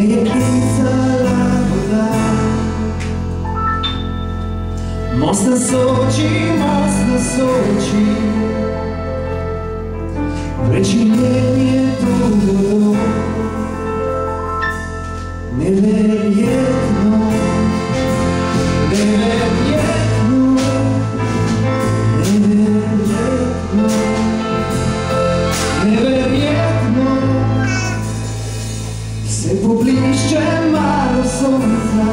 je klicala voda. Most na Soči, prečinjenje dugo, neverjetno, neverjetno, neverjetno, neverjetno. Se poblišče malo sonca,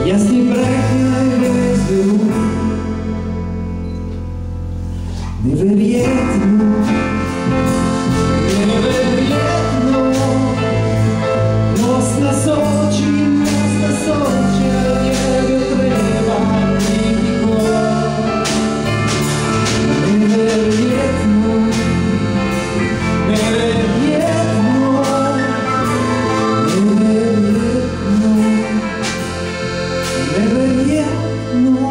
jasni breg najvezdu. Neverjetno, neverjetno, most na Soči, njega treba biti gor. Neverjetno, neverjetno, neverjetno, neverjetno.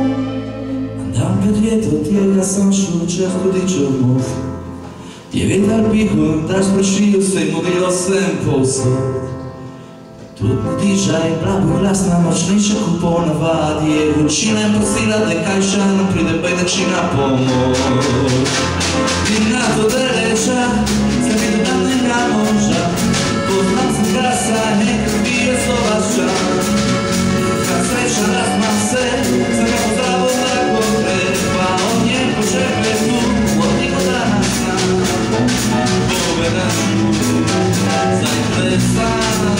Andam pred ljeto tega sam šučah hudičev most. Je vetar pihal, da sprašil se in modelo sem povsod. Tudi diža in pravi glasna močnejša kot ponavadi. Je vročina in prosila, da je kaj šana pride pajdačina pomoč. In na to deleča, se mi dodatnega moža. Poznam sem krasa, nekaj bije slovača. Kad sreća razma se, sam ga pozdravil tako treba. Od nje požebe tu, od njega danas znam. Povedam ću, zdaj plesam,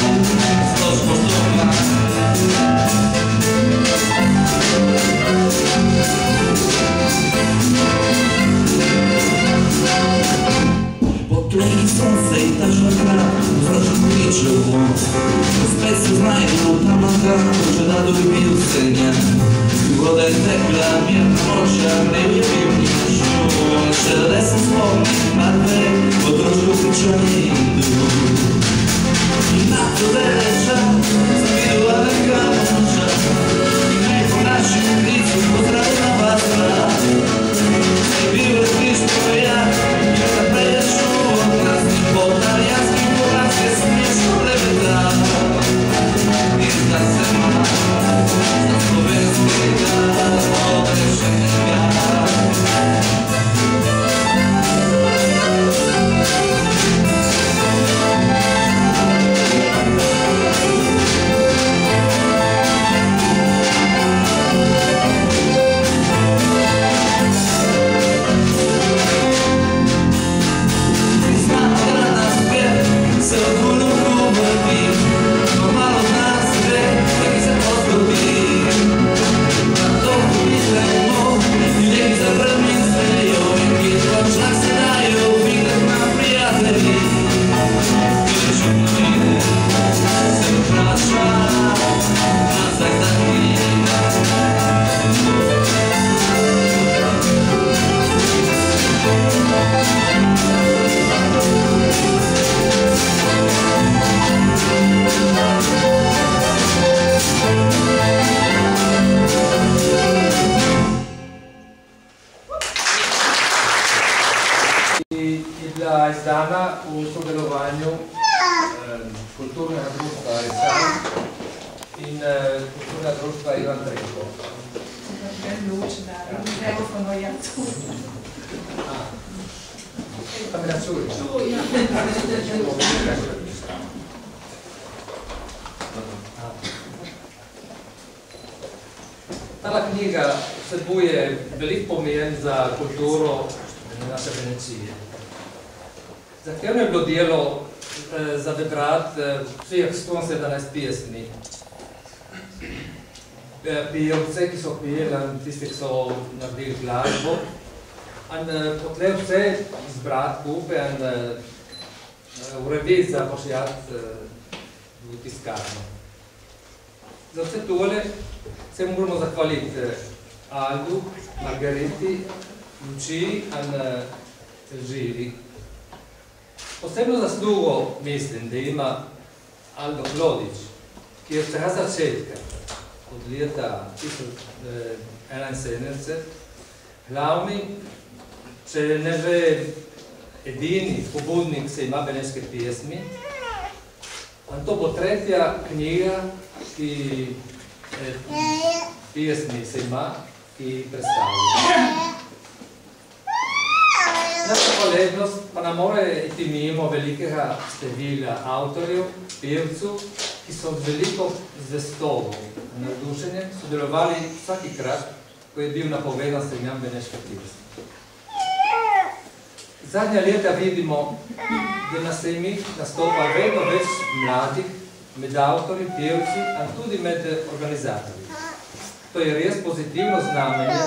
stož pozdobna. Potlegi sonce i tažna krava, zraču kudiče u most. Spet se znajdu tamo kako će da dobiju se nja. Voda je tekla, mirna noća, ne je bio nišću. Še da sam spomnik matve, od rožu pričani idu. I na to deleča, sam videla neka moža. I neko našu kricu pozdravila vas rad. I bilo je kriško ja, jer da pređešu od krasnih poltarijanskih poranske smiješno lebeda. I zna se malo, za slovenski grad, odrešenja. Izdana u sodelovanju Kulturnega društva Resan in Kulturnega društva Ivan Trejko. Pa me načuješ? Ta knjiga vsebuje velik pomen za kulturo naše Venecije. Zahtevno je bilo delo zabebrati vseh 117 pesmi. Pevce, ki so peli, tisti, ki so naredili glasbo. In potem vse zbrati skupaj in urediti za pošiljati v tiskarno. Za vse tole se moramo zahvaliti Aldu, Margareti, Luči in Živi. Posebno zaslugo mislim, da ima Aldo Klodič, ki je od vsega začetka, od leta 1971, glavni, če ne ve edini pobudnik se ima beneške pesmi, To bo tretja knjiga, ki pesmi se ima, ki predstavlja. Naša hvaležnost pa ne more iti mimo velikega števila avtorjev, pevcev, ki so z veliko zvestobo in navdušenjem sodelovali vsakikrat, ko je bil napovedan sejam Beneška pesmi. Zadnja leta vidimo, da na sejmih nastopa vedno več mladih med avtorji, pevci, a tudi med organizatorji. To je res pozitivno znamenje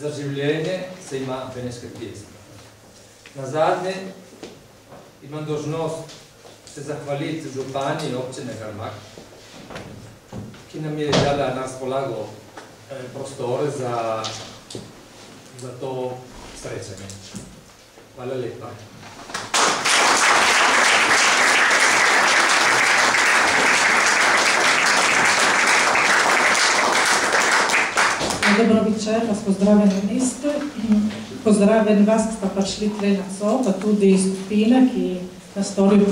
za življenje sejma Beneške pesmi. Nazadnje imam dolžnost se zahvaliti županji občine Grmad, ki nam je dala na razpolago prostore za to srečanje. Hvala lepa. Dobro večer, vas pozdravljam na mestu. Pozdravljam vas, ki ste prišli tle na co, pa tudi skupine, ki nas storijo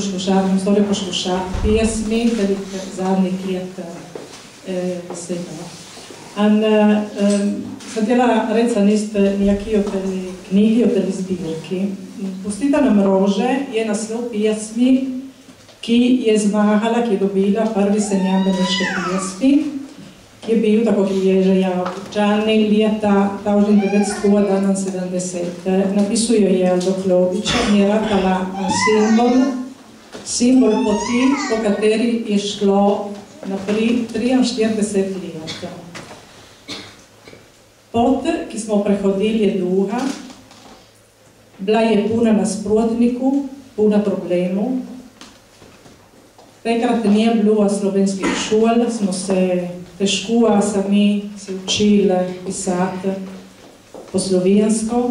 poslušati pesmi, veliko zadnjih let vsega. Sam htjela reći nekaj o tej knjigi, o tej zbirki. Pustita nam rože je naslov pesmi, ki je zmahala, ki je dobila prvi sejam Beneške pesmi, ki je bil, tako ki je že občani, leta 1971. Napisuje je Aldo Klobiča in je ratala simbol poti, po kateri je šlo naprej 43 let. Pot, ki smo prehodili, je dolga, bila je puna nasprotnikov, puna problemov. Takrat nije bilo slovenskih šol, smo se težko sami se učili pisati po slovensko.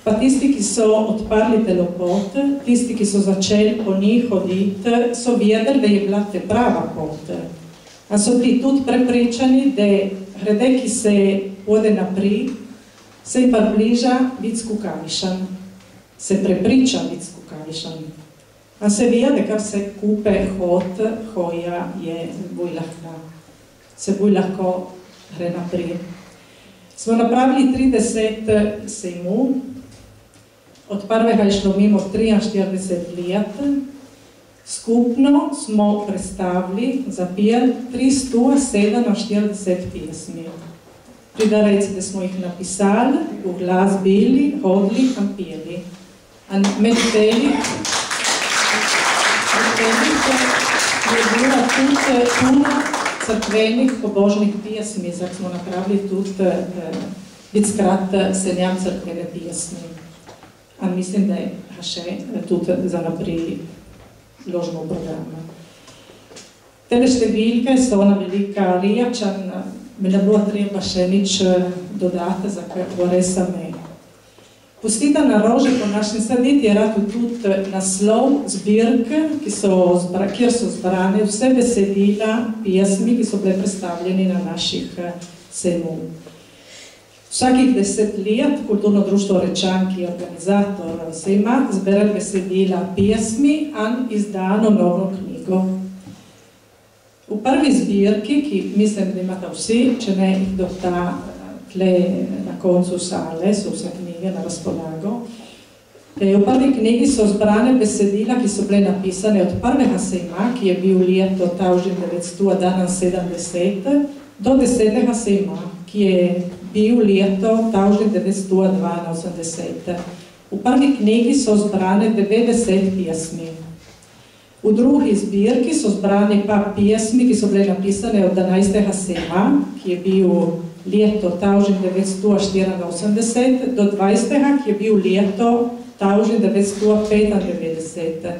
Pa tisti, ki so odprli telopot, tisti, ki so začeli po njih hoditi, so vedeli, da je bila te prava pot. A so bili tudi prepričani, da grede, ki se ode naprej, se jim približa Vicku Kavišan, se prepriča Vicku Kavišan. A se vede, kar se kupe hod, hoja je bolj lahko. Se bolj lahko gre naprej. Smo napravili 30 sejmov, od prvega je šlo mimo 43 let. Skupno smo predstavili, zapeli 347 pesmi. Prida reči, da smo jih napisali, v glas bili, hodili, peli. Med temi je bila tudi puna crkvenih pobožnih pesmi, zato smo napravili tudi večkrat sejam crkvene pesmi. A mislim, da je še tudi za naprej ložno programa. Tele številke so ona velika riječa, mi ne bilo treba še nič dodati, za kar same. Pustita na rože po našem saditi je rad tudi naslov zbirke, kjer so zbrane vse besedila, pesmi, ki so bile predstavljeni na naših sejmov. Vsakih 10 let Kulturno društvo Rečan, ki je organizator sejma, zbere besedila pesmi in izdano novo knjigo. V prvi zbirki, ki mislim, da imate vsi, če ne jih dota tle na koncu sale, so vse knjige na razpolago. V prvi knjigi so zbrane besedila, ki so bile napisane od prvega sejma, ki je bil leto 1971, do 10. sejma, ki je bil leto 1982. V prvi knjigi so zbrane 90 pesmi. V drugi zbirki so zbrane pa pesmi, ki so bile napisane od 11. sejma, ki je bil leto 1984, do 20. ki je bil leto 1995.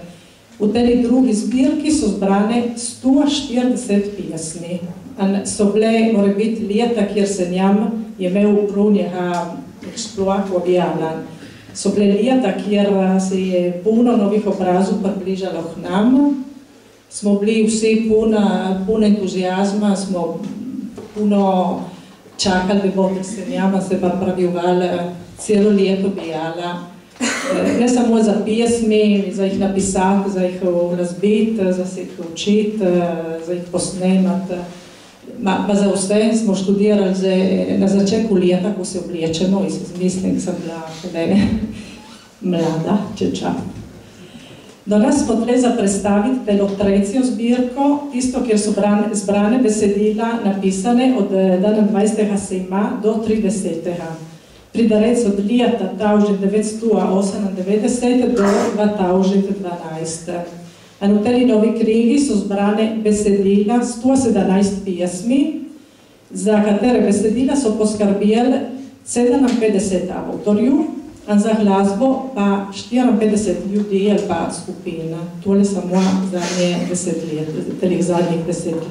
V tej drugi zbirki so zbrane 140 pesmi. So bile, mora biti, leta, kjer sejam je imel prunjega eksploat objavljan. So bile leta, kjer se je puno novih obrazov približalo k nam. Smo bili vsi puno entuzijazma, smo puno čakali, da bo sejama se pa pravila, celo leto bijala. Ne samo za pjesmi, za jih napisati, za jih razbiti, za se jih učiti, za jih posnemati. Ma za vse smo študirali na začetku leta, ko se oblečemo, mislim, da sem bila mlada, čeča. Do nas smo tle za predstaviti telo tretjo zbirko, tisto, kjer so zbrane besedila napisane od 21. sejma do 30. Pridarec od leta 1998 do 2012. In v tej novi knjigi so zbrane besedila 117 pjesmi, za katere besedila so poskrbeli 57 avtorjev, in za glasbo pa 54 ljudi ali pa skupina. Tole samo zadnjih 10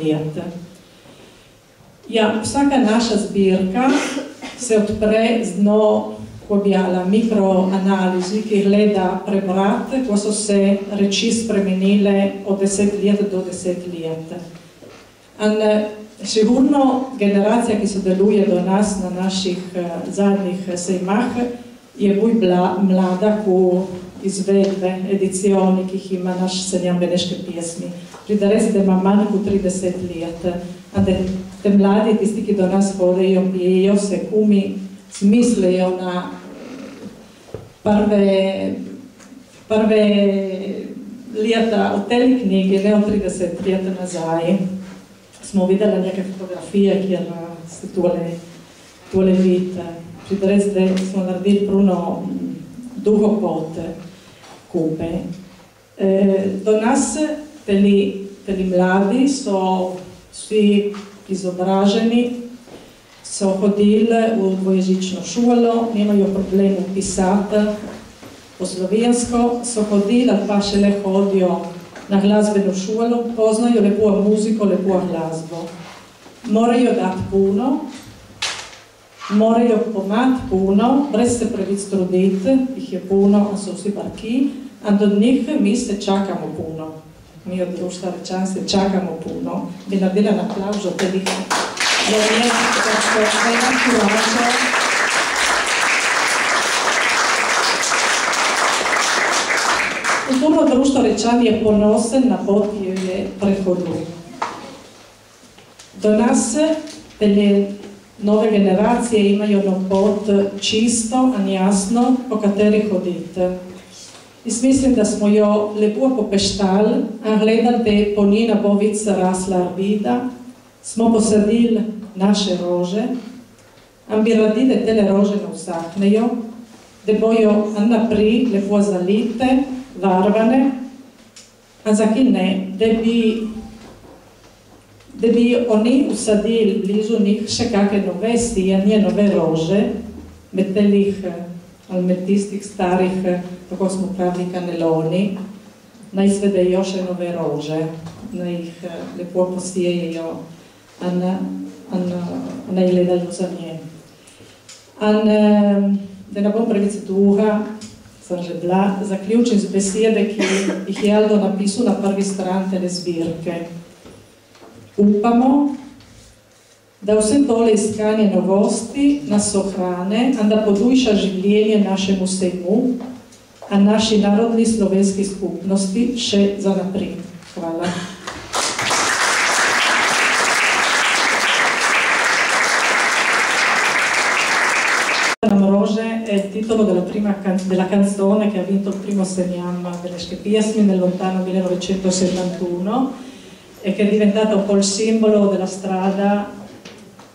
let. Ja, vsaka naša zbirka se odpre z dno objala mikroanalizi, ki gleda prebrati, ko so se reči spremenile od 10 let do 10 let. In sigurno generacija, ki sodeluje do nas na naših zadnjih sejmah, je bolj mlada, ko izvedbe edicioni, ki jih ima naš Senjam Beneške pjesmi. Pride res, da ima manj kot 30 let. A da te mladi, tisti, ki do nas hodejo, pijejo, se kumi, smislejo na prve leta od te knjige, ne od 30 let nazaj. Smo videli neke fotografije, kjer se tole vidite. Pride res, da smo naredili pruno duhopot kupe. Do nas teli mladi so vsi izobraženi, so hodili v dvojezično šolo, nimajo problemu pisati po slovensko, so hodili ali pa šele hodijo na glasbeno šolo, poznajo lepo muziko, lepo glasbo. Morajo dati puno, morajo pomati puno, brez se previc truditi, jih je puno, so vsi barki, in do njih mi se čakamo puno. Mi od društva Rečan se čakamo puno. Bi naredila na aplaužo telih. Kulturno društvo Rečan je ponosen na pot, ki jo je prehodil. Do nas te nove generacije imajo na pot čisto in jasno, po kateri hodite. Jaz mislim, da smo jo lepo popeštali, in gledali, da po njena bovic rasla arbida, smo posadili naše rože, in bi radi, da tele rože ne usahnejo, da bojo naprej lepo zalite, varvane, in zakaj ne, da bi oni usadili blizu njih še kakve nove sijanje, nove rože, med telih ali med tistih starih, tako smo pravili, kaneloni, naj svedejo še nove rože, naj jih lepo posijejo in naj gledajo za nje. In da ne bom previc dolga, sem že bila, zaključim z besede, ki jih je Aldo napisal na prvi stran tele zbirke. Upamo, da vse tole iskanje novosti nas ohrane in da podujša življenje našemu sejmu in naši narodni slovenski skupnosti še za naprej. Hvala. Rože è il titolo della canzone che ha vinto il primo Senjam Beneške pjesmi nel lontano 1971 e che è diventata un po' il simbolo della strada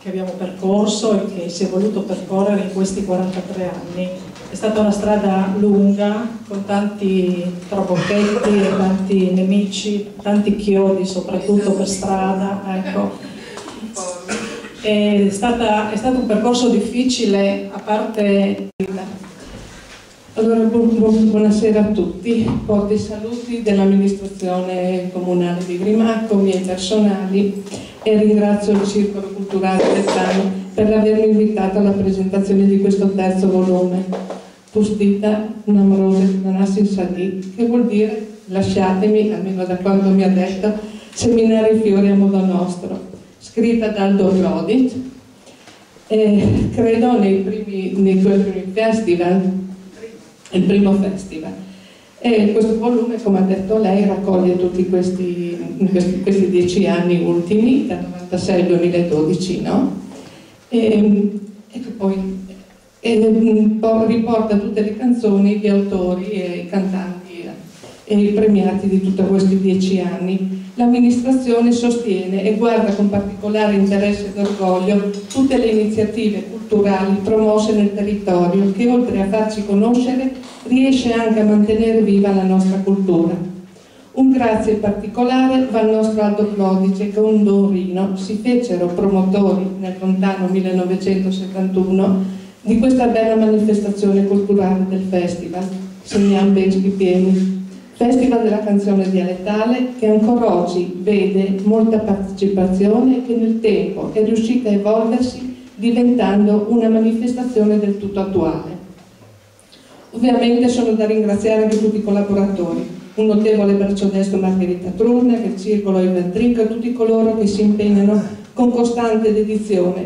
che abbiamo percorso e che si è voluto percorrere in questi 43 anni. È stata una strada lunga, con tanti trabocchetti e tanti nemici, tanti chiodi soprattutto per strada, ecco. È stato un percorso difficile, a parte... Allora, buonasera a tutti, porto i saluti dell'amministrazione comunale di Grimacco, miei personali, e ringrazio il Circolo Culturale Rečan per avermi invitato alla presentazione di questo terzo volume, Pustita Namrose Nanassin Sadi, che vuol dire, lasciatemi, almeno da quando mi ha detto, seminare i fiori a modo nostro, scritta da Aldo Glodic, e credo nei due primi festival, il primo festival. E questo volume, come ha detto lei, raccoglie tutti questi 10 anni ultimi, dal 96 al 2012, no? E che poi riporta tutte le canzoni, gli autori e i cantanti e i premiati di tutti questi 10 anni. L'amministrazione sostiene e guarda con particolare interesse ed orgoglio tutte le iniziative culturali promosse nel territorio che, oltre a farci conoscere, riesce anche a mantenere viva la nostra cultura. Un grazie particolare va al nostro Aldo Clodice, che con Don Rino si fecero promotori nel lontano 1971 di questa bella manifestazione culturale del festival, Segnam Beschi Pieni, Festival della canzone dialettale, che ancora oggi vede molta partecipazione e che nel tempo è riuscita a evolversi diventando una manifestazione del tutto attuale. Ovviamente sono da ringraziare anche tutti i collaboratori, un notevole braccio destro Margherita Trurne, il Circolo Ivan Trinca, tutti coloro che si impegnano con costante dedizione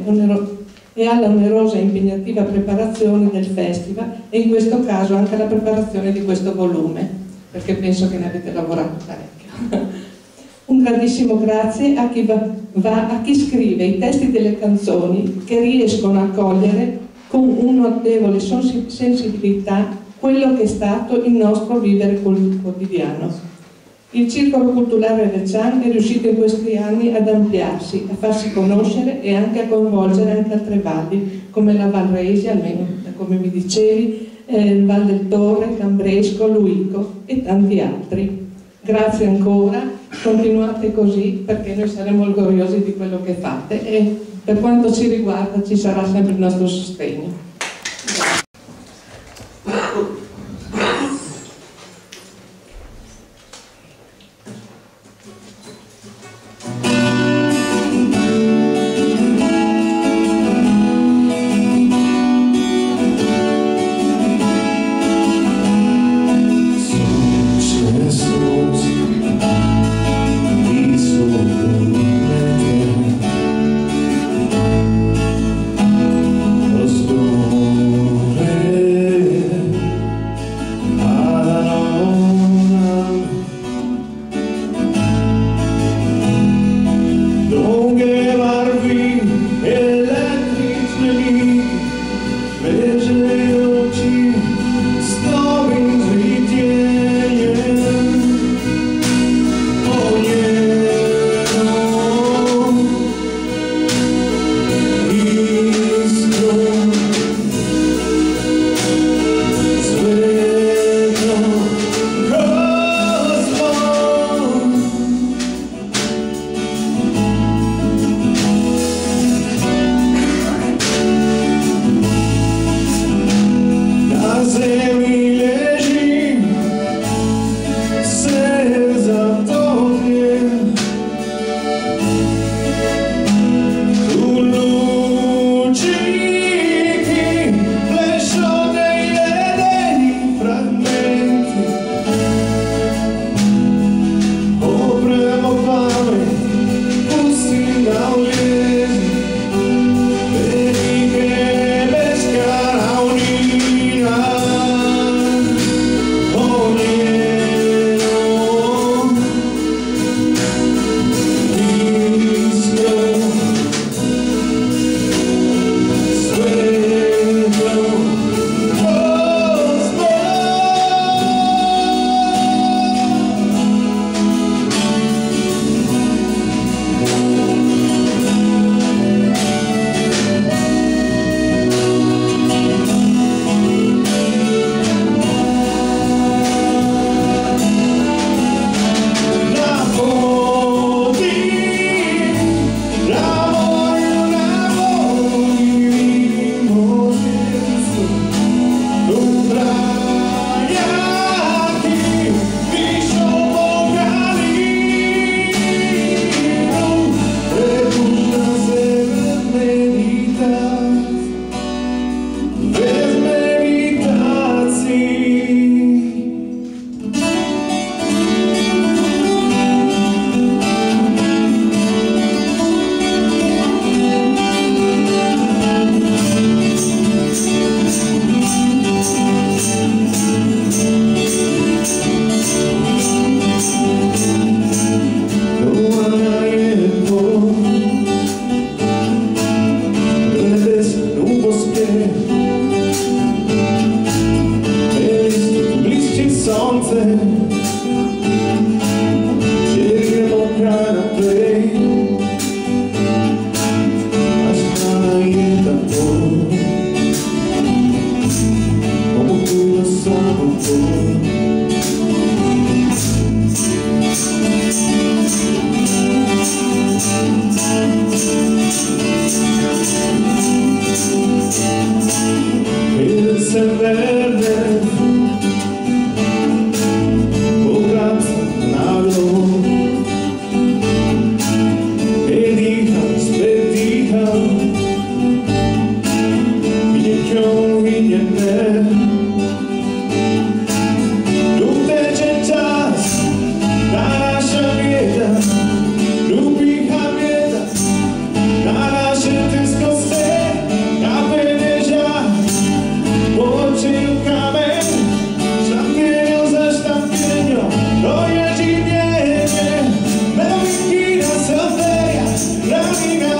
e alla onerosa e impegnativa preparazione del festival, e in questo caso anche alla preparazione di questo volume, perché penso che ne avete lavorato parecchio. Un grandissimo grazie a chi scrive i testi delle canzoni, che riescono a cogliere con una notevole sensibilità quello che è stato il nostro vivere quotidiano. Il Circolo Culturale Reccian è riuscito in questi anni ad ampliarsi, a farsi conoscere e anche a coinvolgere anche altre valli, come la Val Resi, almeno come mi dicevi, Val del Torre, Cambresco, Luico e tanti altri. Grazie ancora, continuate così perché noi saremo orgogliosi di quello che fate e per quanto ci riguarda ci sarà sempre il nostro sostegno. Let's go. sonce, že gremo kraj naprej, a strana je tako, omogućila samo to. Ed se verde pogled naglo e diha, spet diha, vidje vidje ne. Ljub teče čas, ta naša bieda, ljubiha bieda, ta naše tisko se, kape deža. Počil kamen, štampienio za štampienio, to je življenje, medomikina se odveja, ravnina,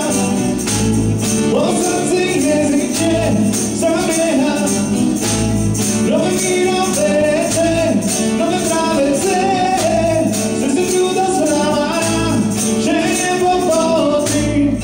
po srdci jeziče, zabieha, rovnina verece, nove pravece, srdce truda zramana, že nebo potri.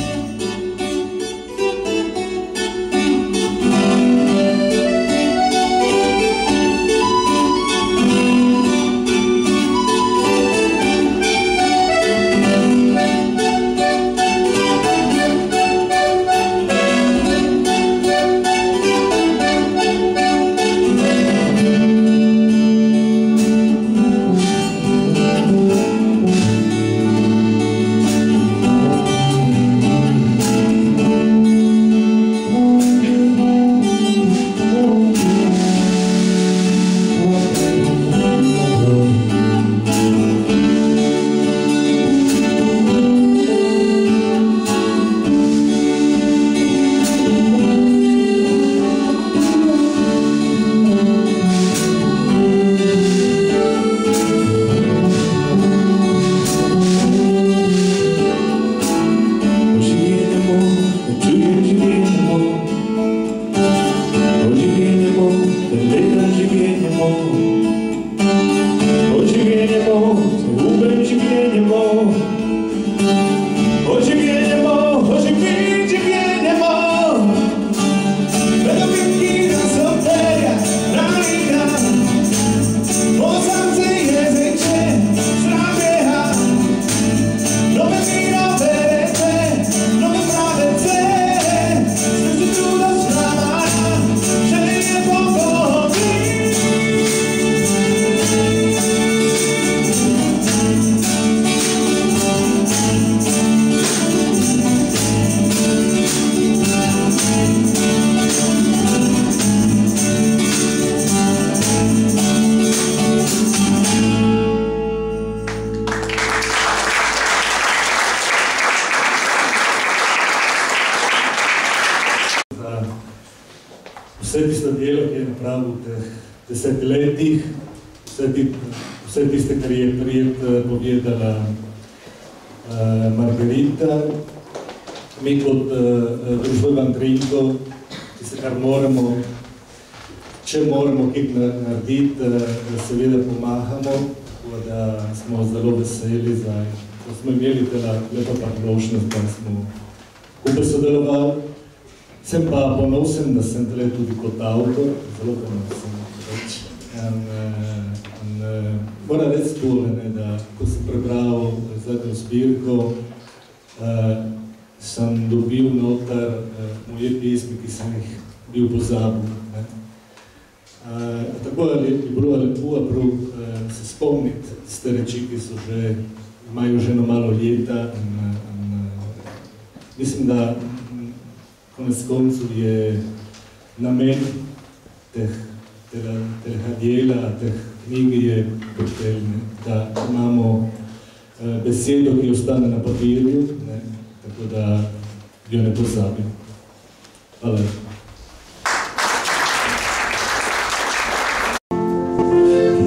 Vse tisto delo, ki je napravil v teh 10 letih, vse tiste, kar je prijed povedala Margarita, mi kot družba Ivan Grinko, tiste, kar moramo, če moramo kaj narediti, seveda pomagamo, da smo zelo veseli, da smo imeli tela lepa priložnost, da smo skupaj sodelovali. Sem pa ponosen, da sem tele tudi kot avtor, zelo ponosen. Moram reči tole, da ko sem prebral zadnjo zbirko, sem dobil noter moje pesmi, ki sem jih bil pozabil. Tako je bilo lepo se spomniti tiste reči, ki so že, imajo že malo leta. Mislim, da konec koncu je namen tega dela, teh knjig je poteljne, da imamo besedo, ki ostane na papirju, tako da jo ne pozabim. Hvala.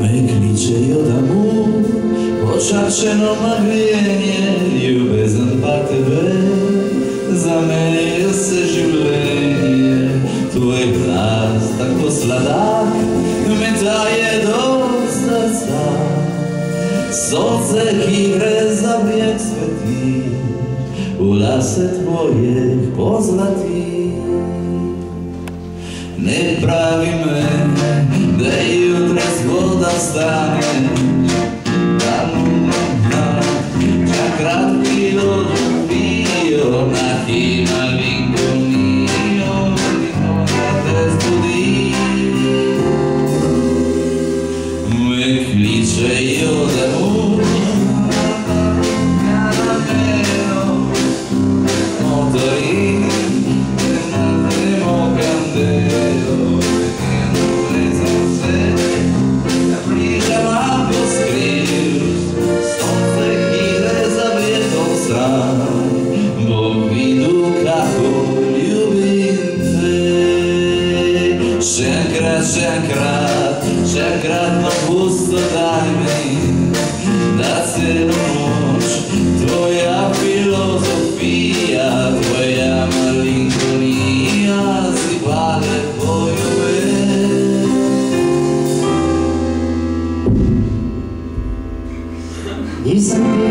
Me kličejo domov, počačeno magrijenje, ljubezen pa tebe. Zamenjajo se življenje, tvoj glas tako sladak, me daje dost srca, sonce hire za vijek sveti, u lase tvoje pozlati. Ne pravi me da jutros voda stane, da čak rad bilo bio na hima linkonio, da te zbudi. Me kliče i odemu, caramelo, motori, tenemo candelo, preso se, priča ma poskriju, sonce hire za vjetom stran, Bog vidu kako ljubim te. Šenkrat no pusto daj mi, da cijelu noć tvoja filozofija, tvoja malinkonija si pale pojove. Nisam ti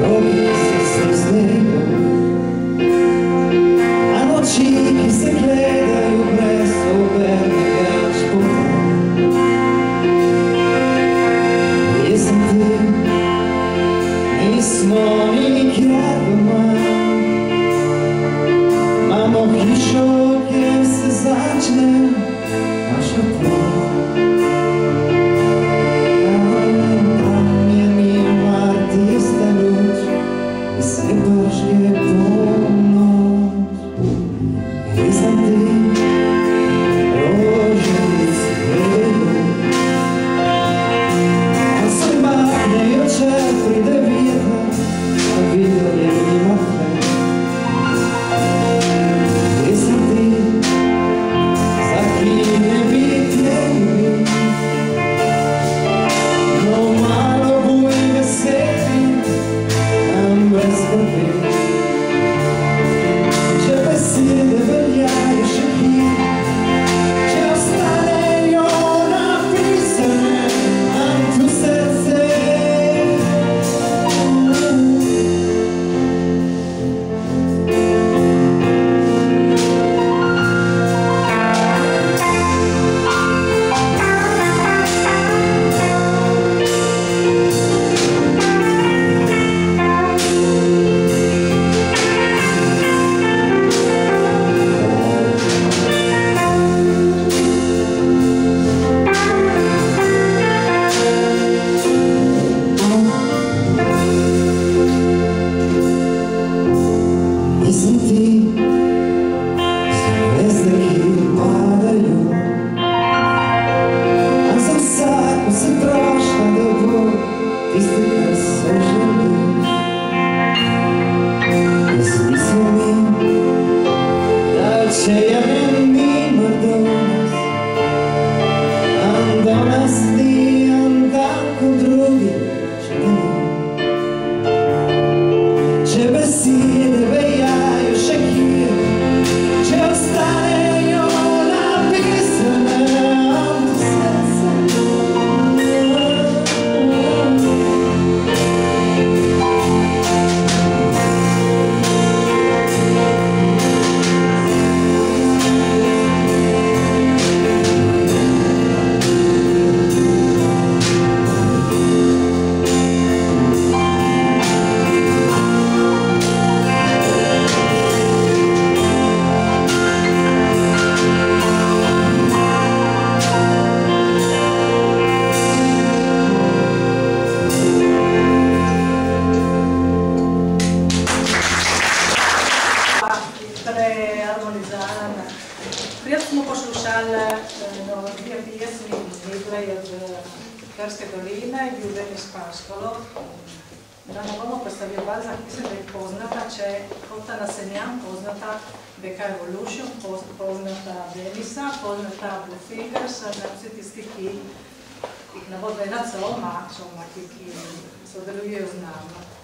robi se snegu, a noći ki se gledaju bez oberega špora. Nisam ti, nismo ni gradoma, mamo hišo gdje se začne naša plava.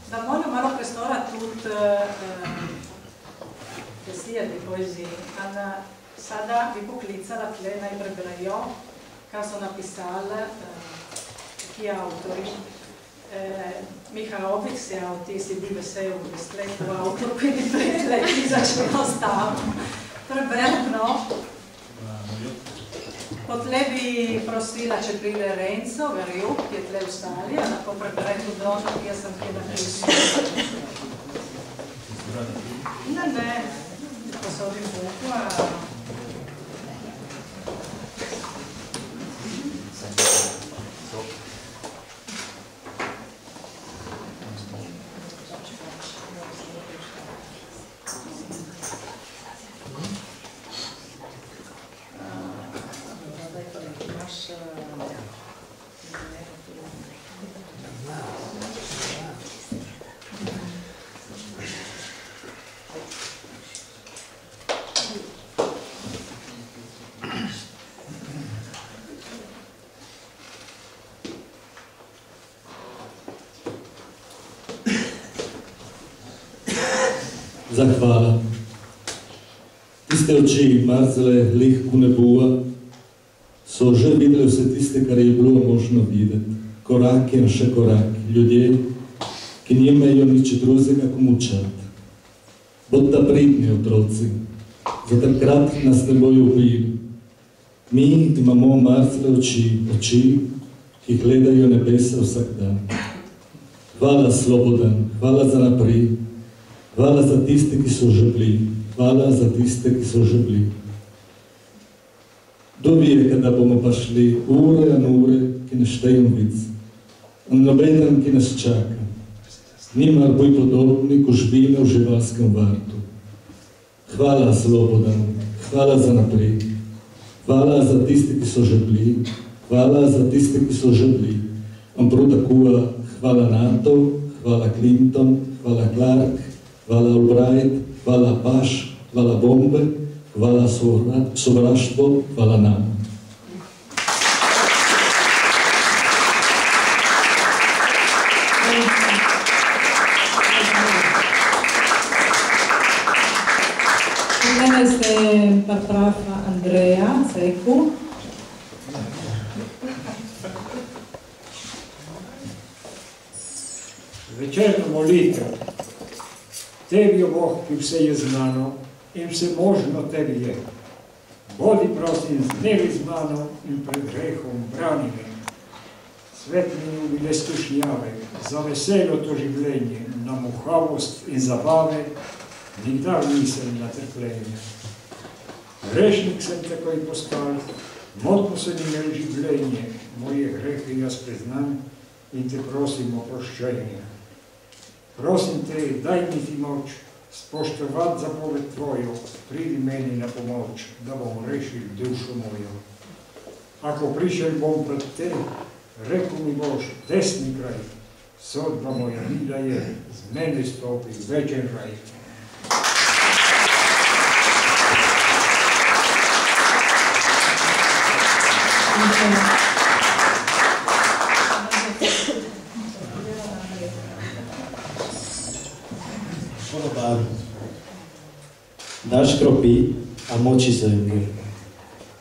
Da voglio malo quest'ora tut poesia di poesie. Sada vi poklicala tle najprej jo, kaj so napisali ti avtori. Miha Opic je ti si bil vesel v sklepu avtor, quindi lei začela stavno. Prebrano. Potlej bi prosila, če pride Renzo, Verjuk, ki je tle v stali, lahko prebere tudi ono, ki jaz sem kje napisala. Ne, posodim buku, Zahvala. Tiste oči, marzele lih v nebuva, so že videli vse tiste, kar je bilo možno videti. Koraki in še koraki. Ljudje, ki nimajo nič drugega, kako mučati. Bodite pridni, otroci. Za takrat nas ne bojo ubili. Mi imamo marzele oči, ki gledajo nebesa vsak dan. Hvala, Slobodan, hvala za naprej. Hvala za tiste, ki so že bili. Hvala za tiste, ki so že bili. Kdo vie, kada bomo pa šli ure in ure, ki ne štejem vic. Nobeden, ki nas čaka. Nimar boj podobni kožbine v živalskem vrtu. Hvala, Slobodan. Hvala za naprej. Hvala za tiste, ki so že bili. Hvala za tiste, ki so že bili. Prav tako hvala NATO, hvala Clinton, hvala Clark, hvala Albright, hvala Paš, hvala bombe, hvala sovraštvo, hvala nam. Danes je paragrafa Andreja Ceku. Večerno molitev. Tebi, o Bog, ki vse je znano in vse možno tebi je. Bodi prosim z dnevi z mano in pred grehom brani me. Svet mi ljubile skušnjave, za veselo to življenje, na muhavost in zabave, nikdar nisem na trpljenje. Grešnik sem takoj postal, motno se mi imel življenje, moje grehe jaz priznam in te prosim o proščenje. Prosim te, daj mi ti moč, spoštovat zapoved tvojo, pridi meni na pomoč, da bom rešil dušo mojo. Ako prišel bom pred te, rekel mi boš, desni kraj, sodba moja mila je, z mene stopi večen raj. Daš kropi, a moči zemlje.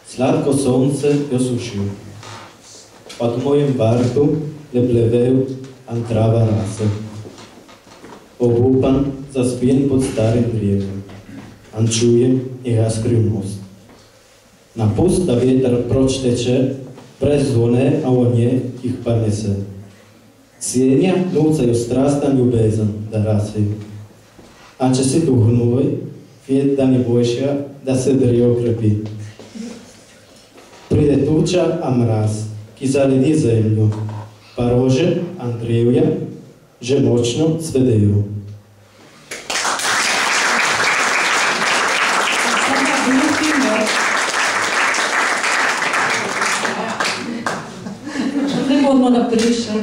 Sladko sonce jo sušil. Pod mojim barku je plevel antrava rase. Obupan, zaspijen pod starim brijegom. An čujem njega skrivnost. Na pust, da vjetar proč teče, brez zvone, a on je jih pa nese. Cijenja nucajo strastan ljubezan, da razviju. A če si duh novoj, vjet da ni boljša, da se drjo krepi. Pride tuča, a mraz, ki zaledi zemljo, pa rože Andrejevja že močno cvedejo. Ne bomo naprišli.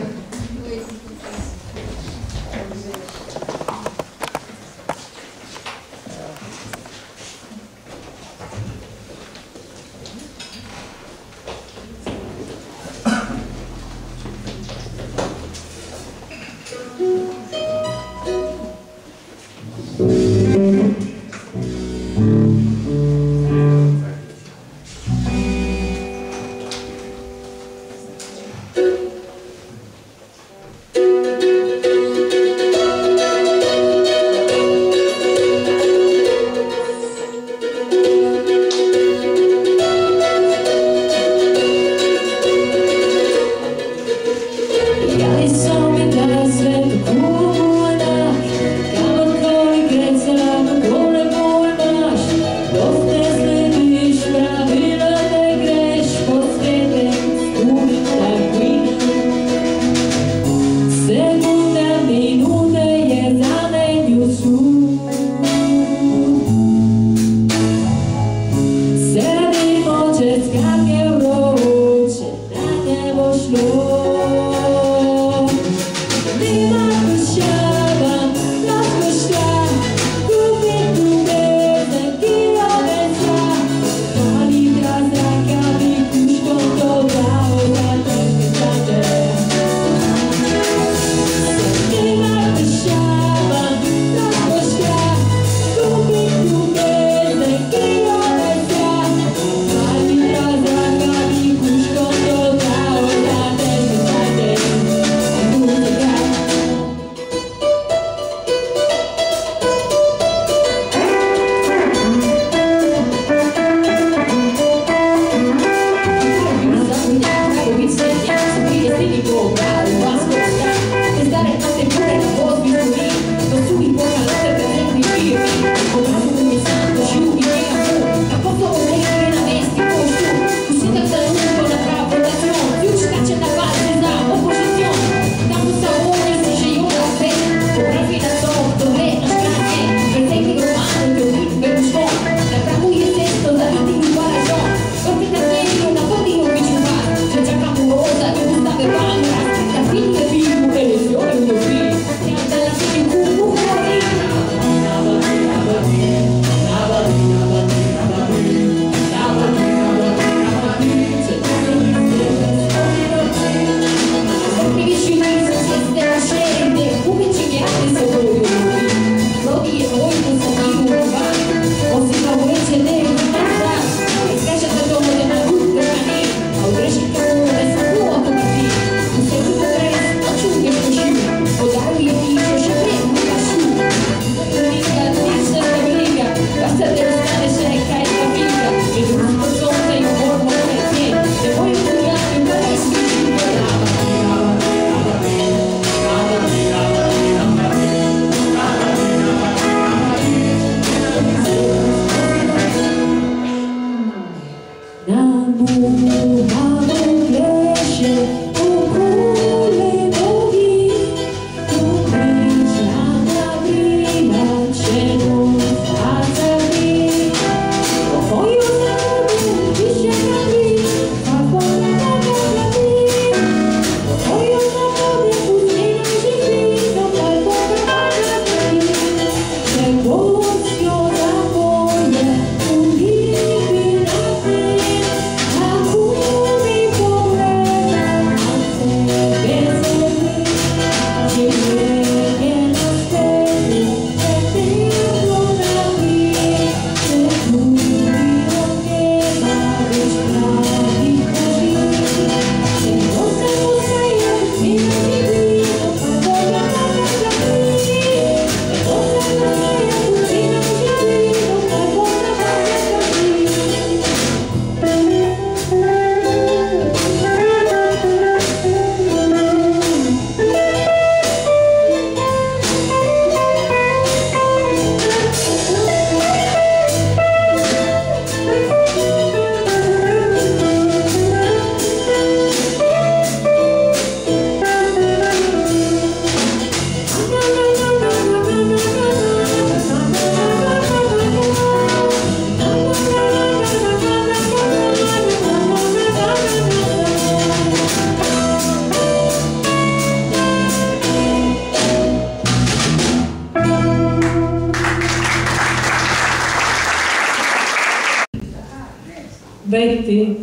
Betty,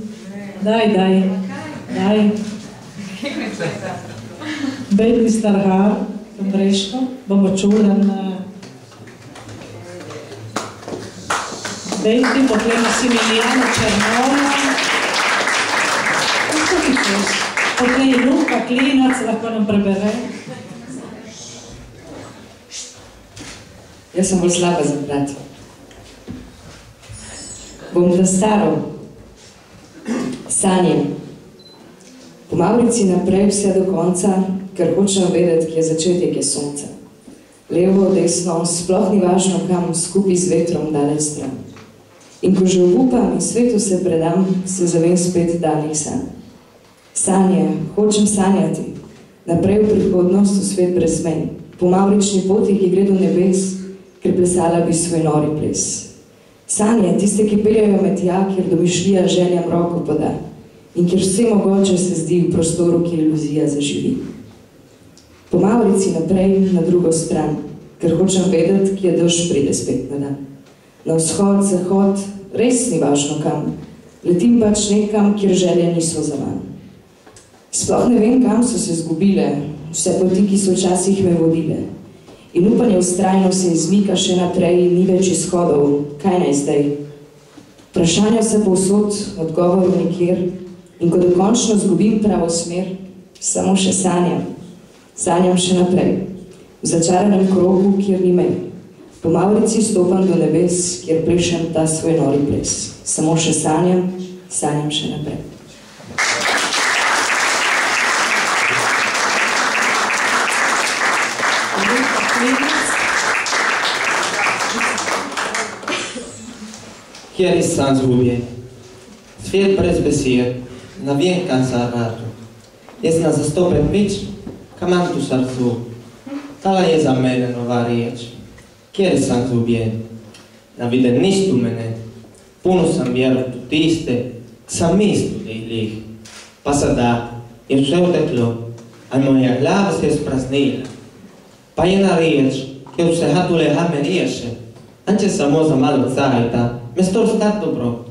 dai. Betty Starhar, Andreško, bomo čuli Betty, potem Massimiliano Černola, potem Luka Klinac, lahko nam prebere. Jaz sem bolj slaba za brat. Bom da staro. Sanjem. Po Mavrici naprej vse do konca, ker hočem vedeti, kje začetje, kje sonce. Levo, desno, sploh ni važno kam, skupaj z vetrom daleč stran. In ko že obupam in svetu se predam, se zavem spet daljih sanj. Sanje, hočem sanjati, naprej v prihodnost, v svet brez mej. Po Mavrični poti, ki gre do nebes, ker plesala bi svoj nori ples. Sanje, tiste, ki peljajo me tja, kjer domišljija željam roko poda in kjer vse mogoče se zdi v prostoru, kjer iluzija zaživi. Po Mavrici naprej, na drugo stran, ker hočem vedeti, kje dež pride spet na dan. Na vzhod, zahod, res ni važno kam, letim pač nekam, kjer želje niso za van. Sploh ne vem, kam so se zgubile, vse poti, ki so včasih me vodile. In upanje vztrajno se izmika še naprej, ni več izhodov, kaj naj zdaj? Vprašanja se povsod, odgovorov nikjer, in ko dokončno zgubim pravo smer, samo še sanjam. Sanjam še naprej, v začaranem krogu, kjer ni mej. Po Mavrici stopam do nebes, kjer plešem ta svoj nori ples. Samo še sanjam, sanjam še naprej. Kjer sam zgubljen, svet brez besed, na vien cansarrato. Jaz na zastopen pič, kaman tu srcu, tala je za mene nova riječ. Kjer sam zgubljen, na viden ništa u mene, puno sam vjeru tu tiste, sam mislu da ih lih. Pa sada je sve uteklo, a moja glava se spraznila. Pa jedna riječ, kjer se hatule me riješe, anče samo za malo cajta, me sto stat dobro,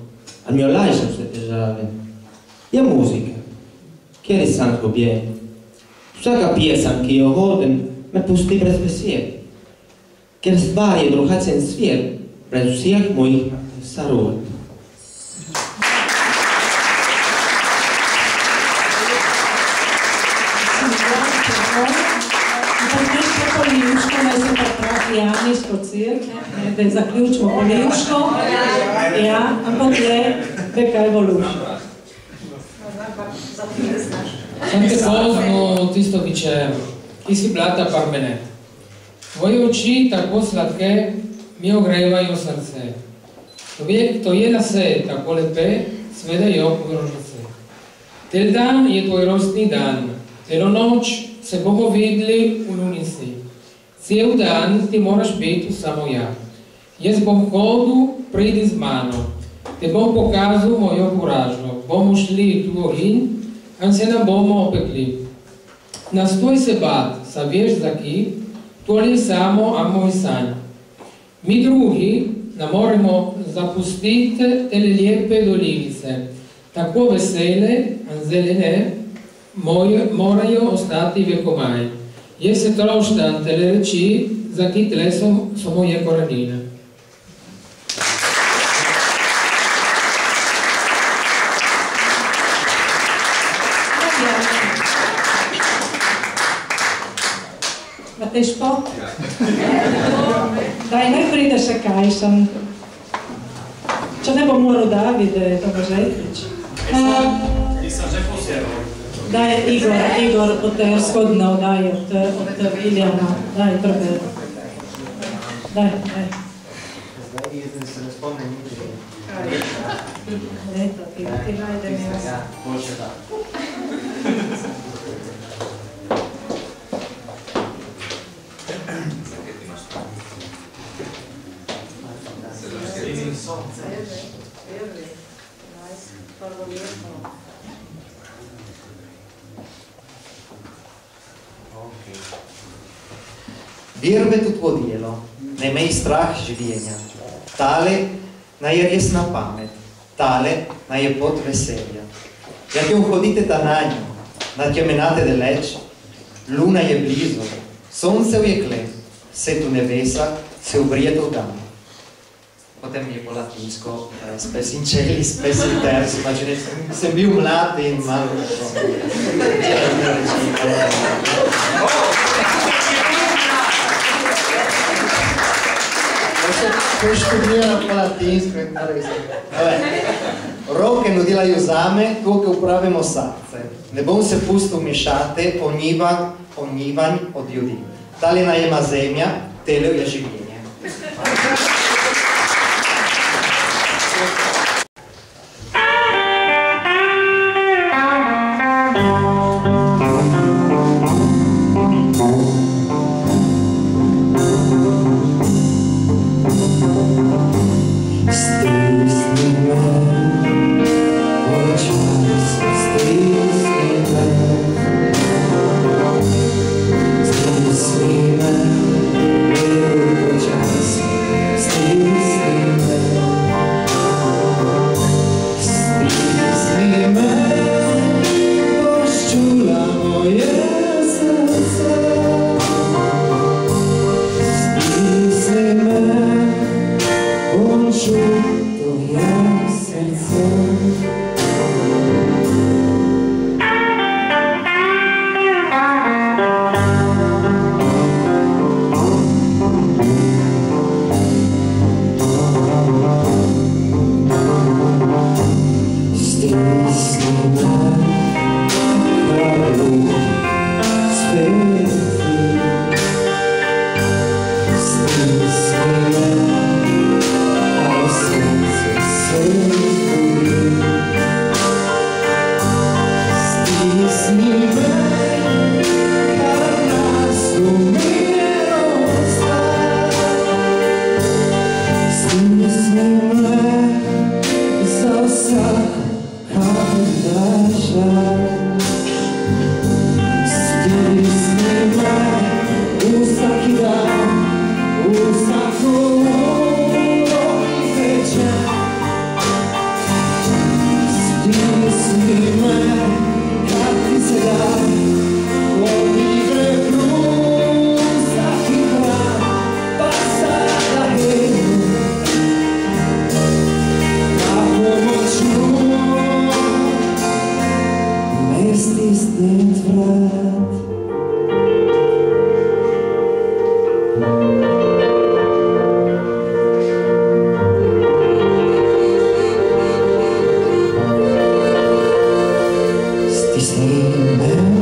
a mi olajšam se težave. Je muzika, kjer je sam zgubljen. Vsaka pjesam, ki jo hodem, me pusti brez besed. Ker stvar je drugačen svijet, brez vseh mojih sarov. Janijsko cirk, da zaključimo Polivško, ja, ampak le Beka Evolution. Sem te pozno tisto večer, ki si blata par mene. Tvoje oči tako sladke mi ogrevajo srce. To je lase tako lepe, sveda jo grožice. Tel dan je tvoj rojstni dan, telo noč se bomo videli v lunici. Cel dan ti moraš biti samo ja. Jaz bom hodil, pridi z mano. Te bom pokazal mojo kuražo. Bomo šli tu ogin, a se nam bomo opekli. Nastoj se bat, sa veš za ki, to je samo a moj sanj. Mi drugi ne moremo zapustiti te lijepe dolinice. Tako vesele, a zelene, morajo ostati vekomaj. Jaz se troštam tele reči, za ki tle so moje korenine. Matej Špot? Daj, naj pride še kaj sem. Če ne bo moral Davide, to bo Željkič. Nisem že posjeral. Daj, Igor, od vzhodne oddaje, od Viljana. Daj, prve. Daj. Zdaj se ne spomnim nič. Eto, ti najdem jaz. Ja, boljše da. Vjerujete v tvoje djelo, ne imej strah življenja. Tale naj je resna pamet, tale naj je pot veselja. Ja ti uhodite ta na njo, da ti menate daleč, luna je blizu, sonce v jekle, se tu nebesa se ubrijeto v dan. Potem je po latinsko spes in čeli, spes in ters, imagine, sem bil mlad in malo Ko študiram po latinsko in tako roke nudilaju zame, koliko upravimo srce. Ne bom se pustil mešati o njivanj od ljudi. Tale najema zemlja, tele je življenje. Stisni me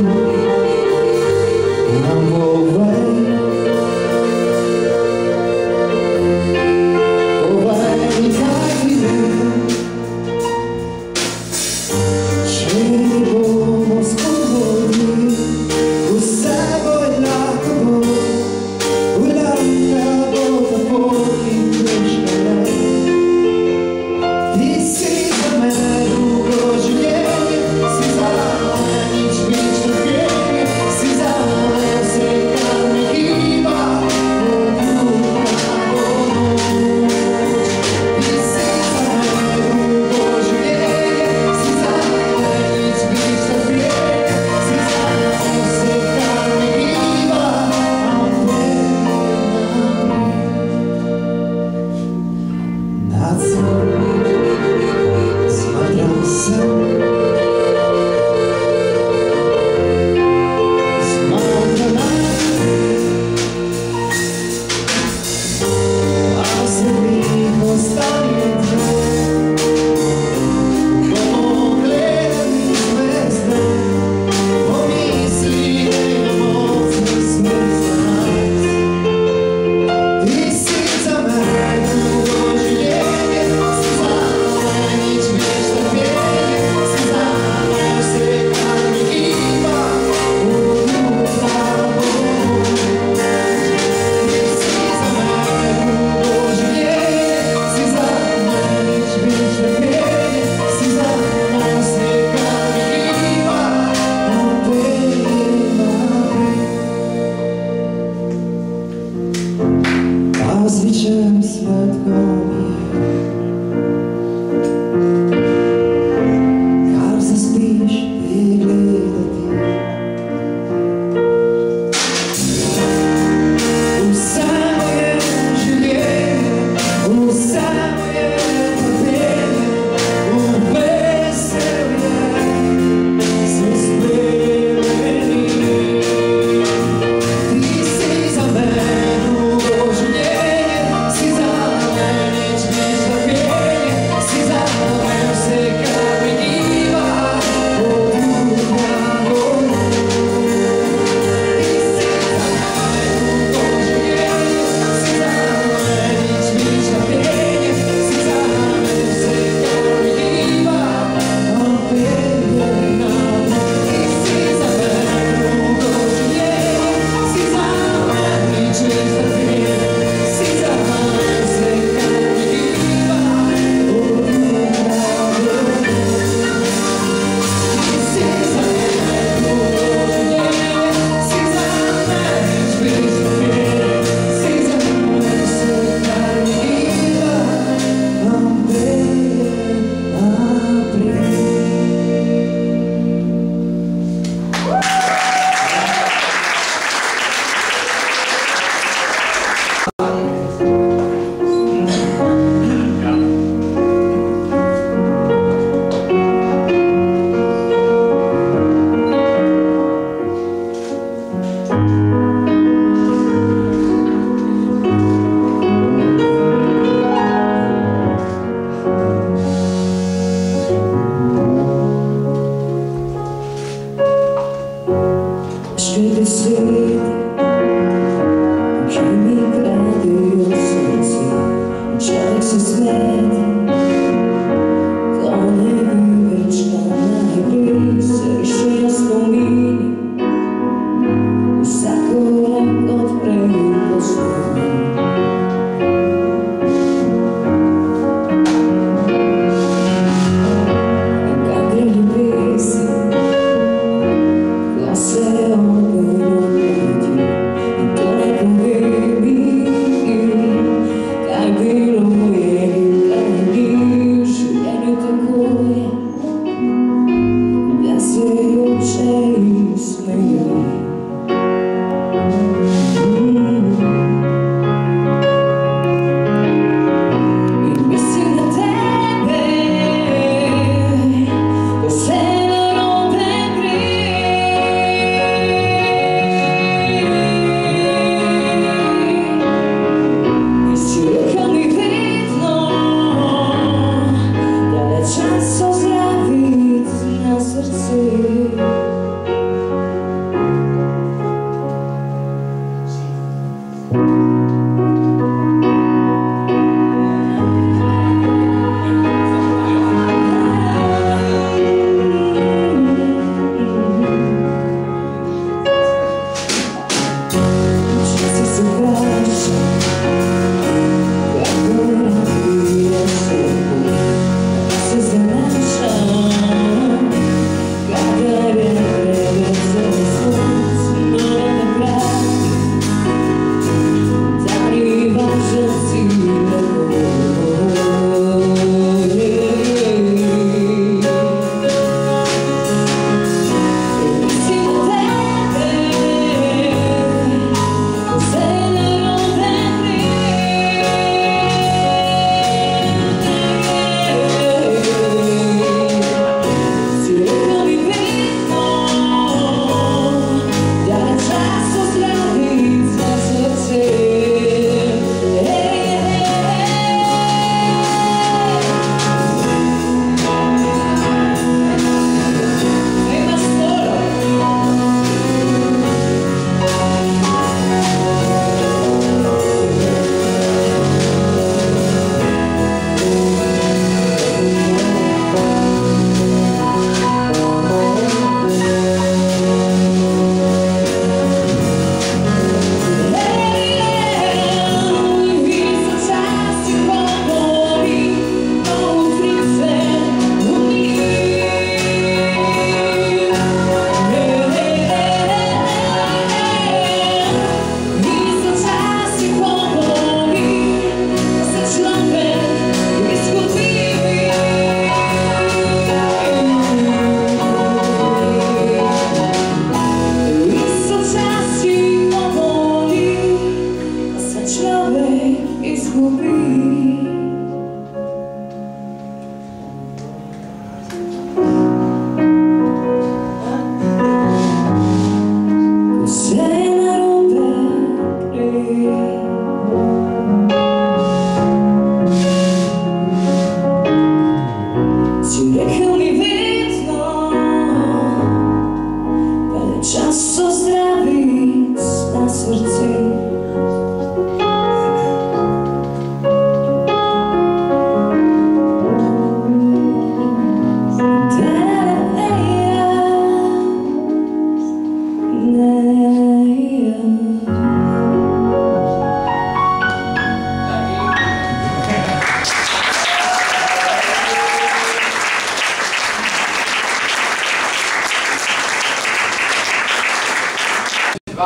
2.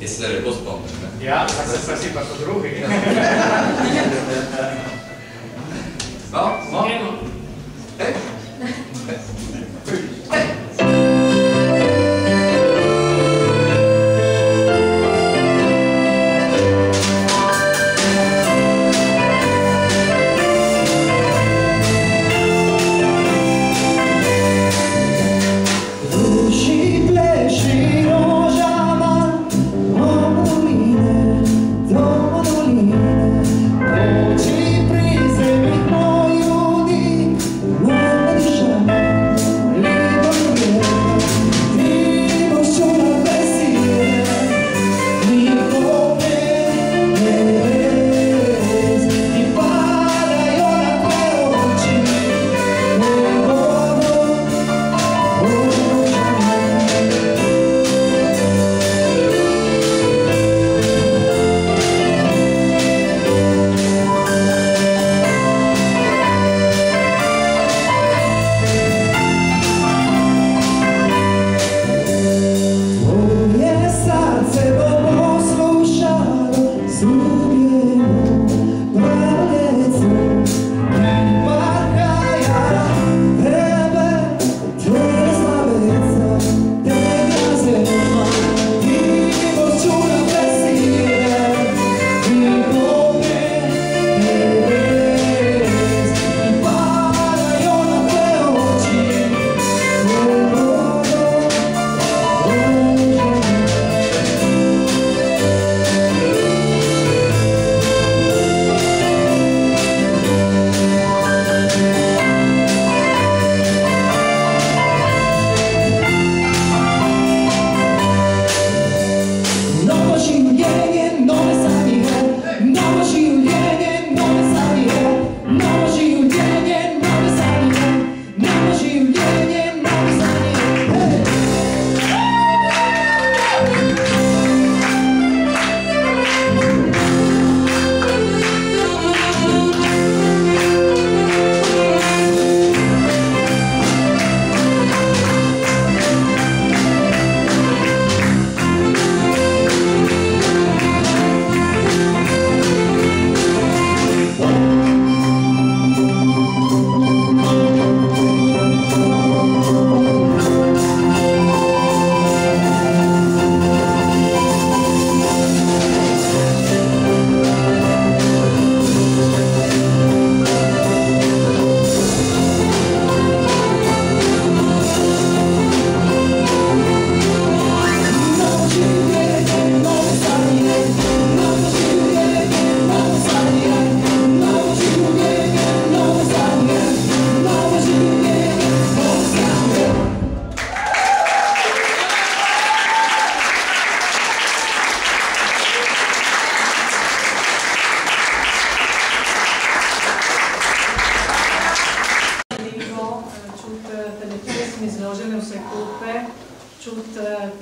Jesi da lepo spomniš, ne? Ja, tako se si pa to drugi. No? Hej!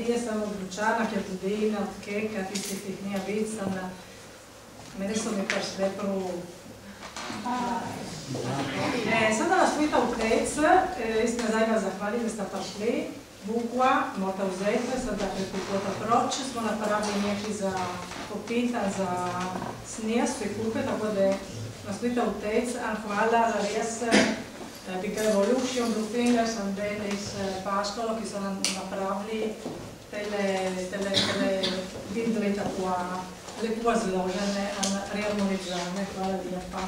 piesam od Lučana, Kjetudina, od Keka, tistih tih nija vicana. Mene su mi pač lepo... Sad da vas pita v Tec, jaz ne zdaj vas zahvalim, da ste prišli. Bukva, morate vzeti, sad da prikupljate proč. Smo napravili nekaj za popita, za snijaz, prikupe, tako da nas pita v Tec. Hvala, res, big evolution, do fingers and Dennis Pascolo, ki so nam napravili tele videli tako lepo zložene, reorganizirane. Hvala lijepa.